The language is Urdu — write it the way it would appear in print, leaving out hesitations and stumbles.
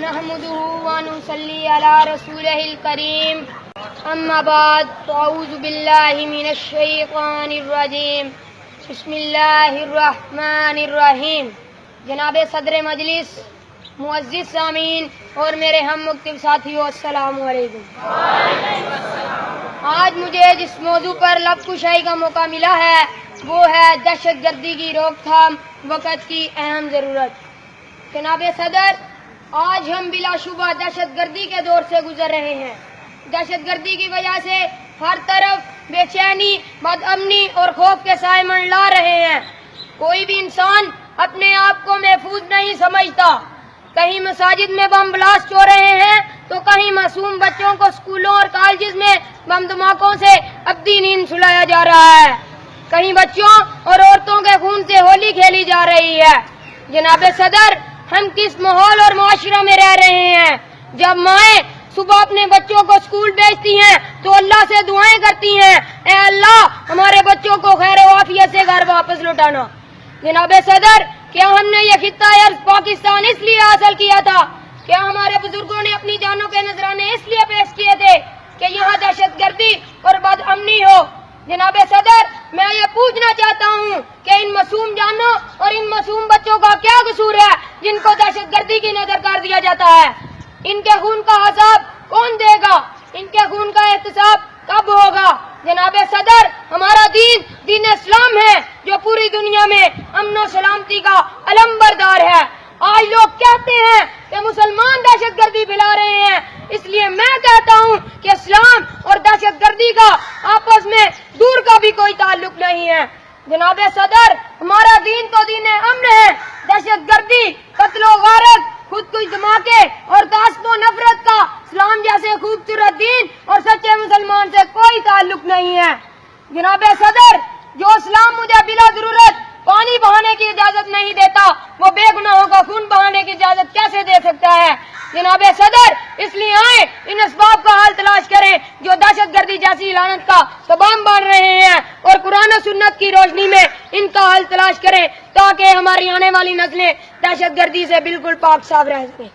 نحمده ونصلي على رسوله الكريم اما بعد اعوذ باللہ من الشیطان الرجیم بسم اللہ الرحمن الرحیم۔ جناب صدر مجلس، معزز سامعین اور میرے ہم مکتب ساتھیوں، السلام علیکم۔ آج مجھے جس موضوع پر لب کشائی کا موقع ملا ہے وہ ہے دہشت گردی کی روک تھام، وقت کی اہم ضرورت۔ جناب صدر، آج ہم بلا شبہ دہشت گردی کے دور سے گزر رہے ہیں۔ دہشت گردی کی وجہ سے ہر طرف بے چینی، بد امنی اور خوف کے سائے منڈلا رہے ہیں۔ کوئی بھی انسان اپنے آپ کو محفوظ نہیں سمجھتا۔ کہیں مساجد میں بم بلاسٹ ہو رہے ہیں تو کہیں معصوم بچوں کو اسکولوں اور کالجز میں بم دھماکوں سے ابدی نیند سلایا جا رہا ہے۔ کہیں بچوں اور عورتوں کے خون سے ہولی کھیلی جا رہی ہے۔ جناب صدر، ہم کس ماحول اور معاشرہ میں رہ رہے ہیں؟ جب مائیں صبح اپنے بچوں کو اسکول بھیجتی ہیں تو اللہ سے دعائیں کرتی ہیں، اے اللہ ہمارے بچوں کو خیر و عافیت سے گھر واپس لوٹانا۔ جناب صدر، کیا ہم نے یہ خطہ ارض پاکستان اس لیے حاصل کیا تھا؟ کیا ہمارے بزرگوں نے اپنی جانوں کے نذرانے اس لیے پیش کیے تھے کہ یہاں دہشت گردی اور بد امنی ہو؟ جناب صدر، میں یہ پوچھنا چاہتا ہوں کہ ان معصوم جانوں اور ان معصوم بچوں کا کیا قصور ہے جن کو دہشت گردی کی نظر کر دیا جاتا ہے؟ ان کے خون کا حساب کون دے گا؟ ان کے خون کا احتساب کب ہوگا؟ جناب صدر، ہمارا دین اسلام ہے جو پوری دنیا میں امن و سلامتی کا علم بردار ہے۔ آج لوگ کہتے ہیں کہ مسلمان دہشت گردی پھیلا رہے ہیں، اس لیے میں کہتا ہوں کہ اسلام اور دہشت گردی کا آپس میں دور کا بھی کوئی تعلق نہیں ہے۔ جناب صدر، ہمارا دین تو دین امن ہے۔ دہشت گردی، قتل و غارت، خودکش دھماکے اور تعصب و نفرت کا اسلام جیسے خوبصورت دین اور سچے مسلمان سے کوئی تعلق نہیں ہے۔ جناب صدر، جو اسلام مجھے بلا ضرورت پانی بہانے کی اجازت نہیں دیتا، وہ بے گناہوں کا خون بہانے کی اجازت کیسے دے سکتا ہے؟ جناب صدر، اس لیے آئیں ان اسباب کا حل تلاش کریں جو دہشت گردی جیسی لعنت کا سبب بن رہے ہیں، اور قرآن و سنت کی روشنی میں ان کا حل تلاش کریں تاکہ ہماری آنے والی نسلیں دہشت گردی سے بالکل پاک صاف رہ سکیں۔